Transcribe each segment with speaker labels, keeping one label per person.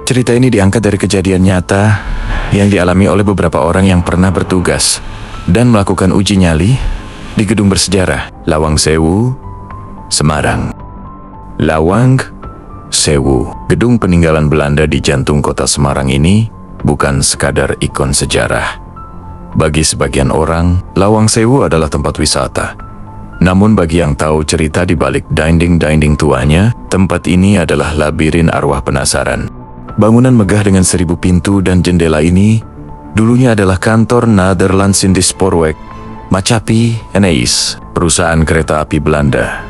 Speaker 1: Cerita ini diangkat dari kejadian nyata yang dialami oleh beberapa orang yang pernah bertugas dan melakukan uji nyali di gedung bersejarah Lawang Sewu, Semarang. Lawang Sewu, gedung peninggalan Belanda di jantung kota Semarang ini bukan sekadar ikon sejarah. Bagi sebagian orang, Lawang Sewu adalah tempat wisata. Namun bagi yang tahu cerita di balik dinding-dinding tuanya, tempat ini adalah labirin arwah penasaran. Bangunan megah dengan 1000 pintu dan jendela ini dulunya adalah kantor Nederlandse Spoorweg Maatschappij NS, perusahaan kereta api Belanda.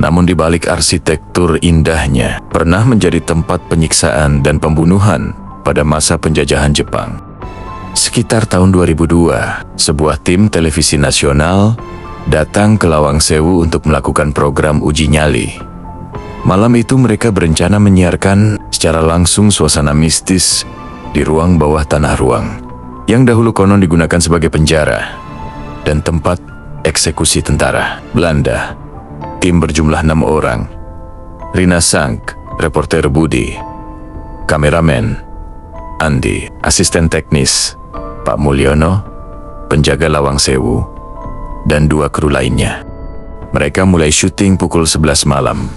Speaker 1: Namun di balik arsitektur indahnya, pernah menjadi tempat penyiksaan dan pembunuhan pada masa penjajahan Jepang. Sekitar tahun 2002, sebuah tim televisi nasional datang ke Lawang Sewu untuk melakukan program uji nyali. Malam itu mereka berencana menyiarkan secara langsung suasana mistis di ruang bawah tanah ruang, yang dahulu konon digunakan sebagai penjara dan tempat eksekusi tentara Belanda. Tim berjumlah 6 orang. Rina Sank, reporter Budi, kameramen Andi, asisten teknis Pak Mulyono, penjaga Lawang Sewu, dan 2 kru lainnya. Mereka mulai syuting pukul 11 malam.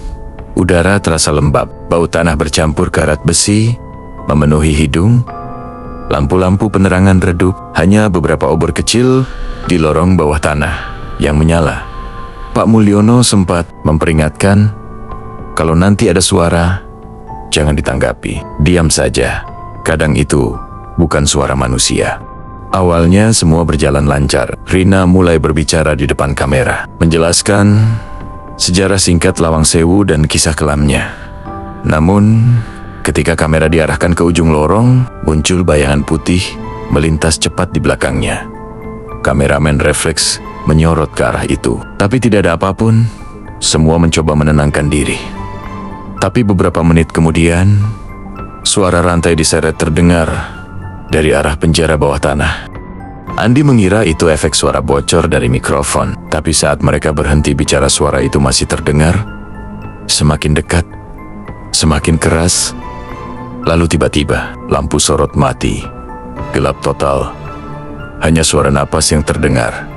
Speaker 1: Udara terasa lembab, bau tanah bercampur karat besi memenuhi hidung. Lampu-lampu penerangan redup, hanya beberapa obor kecil di lorong bawah tanah yang menyala. Pak Mulyono sempat memperingatkan, kalau nanti ada suara, jangan ditanggapi, diam saja. Kadang itu bukan suara manusia. Awalnya semua berjalan lancar. Rina mulai berbicara di depan kamera, menjelaskan sejarah singkat Lawang Sewu dan kisah kelamnya. Namun, ketika kamera diarahkan ke ujung lorong, muncul bayangan putih melintas cepat di belakangnya. Kameramen refleks menyorot ke arah itu, tapi tidak ada apapun. Semua mencoba menenangkan diri. Tapi beberapa menit kemudian, suara rantai diseret terdengar dari arah penjara bawah tanah. Andi mengira itu efek suara bocor dari mikrofon, tapi saat mereka berhenti bicara, suara itu masih terdengar, semakin dekat, semakin keras. Lalu tiba-tiba, lampu sorot mati, gelap total, hanya suara napas yang terdengar.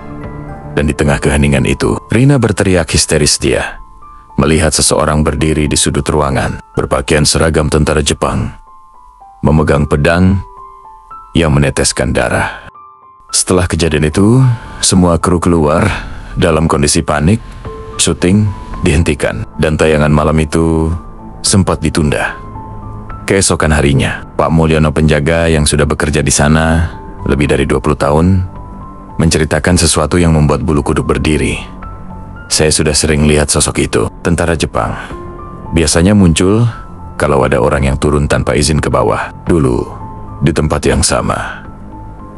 Speaker 1: Dan di tengah keheningan itu, Rina berteriak histeris. Dia melihat seseorang berdiri di sudut ruangan, berpakaian seragam tentara Jepang, memegang pedang yang meneteskan darah. Setelah kejadian itu, semua kru keluar dalam kondisi panik. Syuting dihentikan dan tayangan malam itu sempat ditunda. Keesokan harinya, Pak Mulyono, penjaga yang sudah bekerja di sana lebih dari 20 tahun, menceritakan sesuatu yang membuat bulu kuduk berdiri. Saya sudah sering lihat sosok itu, tentara Jepang. Biasanya muncul kalau ada orang yang turun tanpa izin ke bawah. Dulu, di tempat yang sama,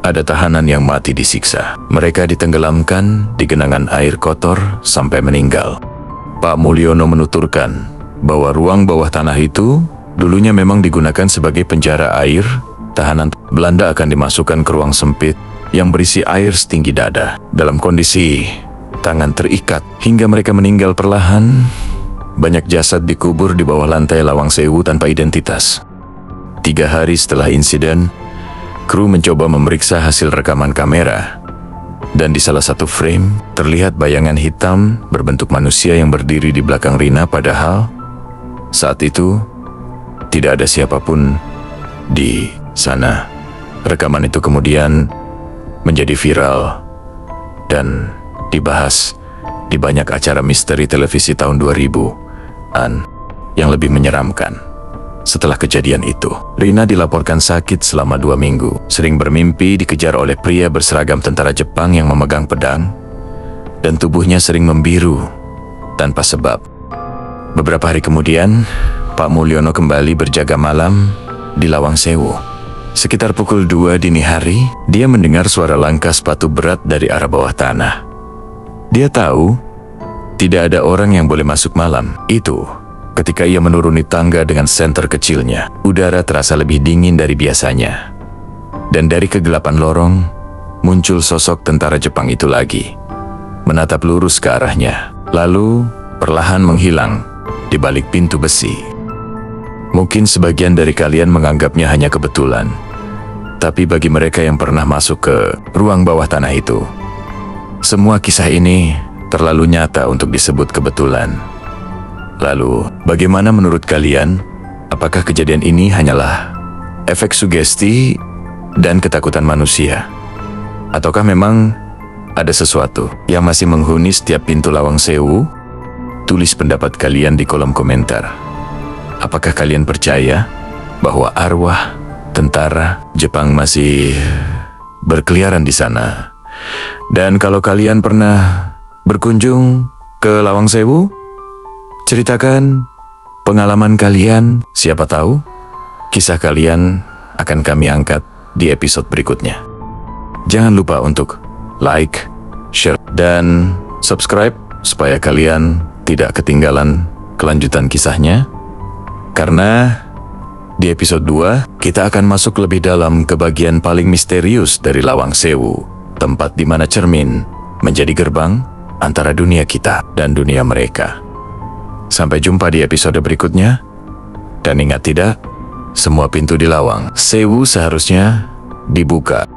Speaker 1: ada tahanan yang mati disiksa. Mereka ditenggelamkan di genangan air kotor sampai meninggal. Pak Mulyono menuturkan bahwa ruang bawah tanah itu dulunya memang digunakan sebagai penjara air. Tahanan Belanda akan dimasukkan ke ruang sempit yang berisi air setinggi dada, dalam kondisi tangan terikat hingga mereka meninggal perlahan. Banyak jasad dikubur di bawah lantai Lawang Sewu tanpa identitas. 3 hari setelah insiden, kru mencoba memeriksa hasil rekaman kamera, dan di salah satu frame terlihat bayangan hitam berbentuk manusia yang berdiri di belakang Rina, padahal saat itu tidak ada siapapun di sana. Rekaman itu kemudian menjadi viral dan dibahas di banyak acara misteri televisi tahun 2000-an yang lebih menyeramkan. Setelah kejadian itu, Rina dilaporkan sakit selama 2 minggu. Sering bermimpi dikejar oleh pria berseragam tentara Jepang yang memegang pedang, dan tubuhnya sering membiru tanpa sebab. Beberapa hari kemudian, Pak Mulyono kembali berjaga malam di Lawang Sewu. Sekitar pukul 2 dini hari, dia mendengar suara langkah sepatu berat dari arah bawah tanah. Dia tahu tidak ada orang yang boleh masuk malam itu. Ketika ia menuruni tangga dengan senter kecilnya, udara terasa lebih dingin dari biasanya. Dan dari kegelapan lorong, muncul sosok tentara Jepang itu lagi, menatap lurus ke arahnya, lalu perlahan menghilang di balik pintu besi. Mungkin sebagian dari kalian menganggapnya hanya kebetulan. Tapi bagi mereka yang pernah masuk ke ruang bawah tanah itu, semua kisah ini terlalu nyata untuk disebut kebetulan. Lalu, bagaimana menurut kalian? Apakah kejadian ini hanyalah efek sugesti dan ketakutan manusia? Ataukah memang ada sesuatu yang masih menghuni setiap pintu Lawang Sewu? Tulis pendapat kalian di kolom komentar. Apakah kalian percaya bahwa arwah tentara Jepang masih berkeliaran di sana? Dan kalau kalian pernah berkunjung ke Lawang Sewu, ceritakan pengalaman kalian. Siapa tahu kisah kalian akan kami angkat di episode berikutnya. Jangan lupa untuk like, share, dan subscribe supaya kalian tidak ketinggalan kelanjutan kisahnya. Karena di episode 2, kita akan masuk lebih dalam ke bagian paling misterius dari Lawang Sewu, tempat di mana cermin menjadi gerbang antara dunia kita dan dunia mereka. Sampai jumpa di episode berikutnya. Dan ingat tidak, semua pintu di Lawang Sewu seharusnya dibuka.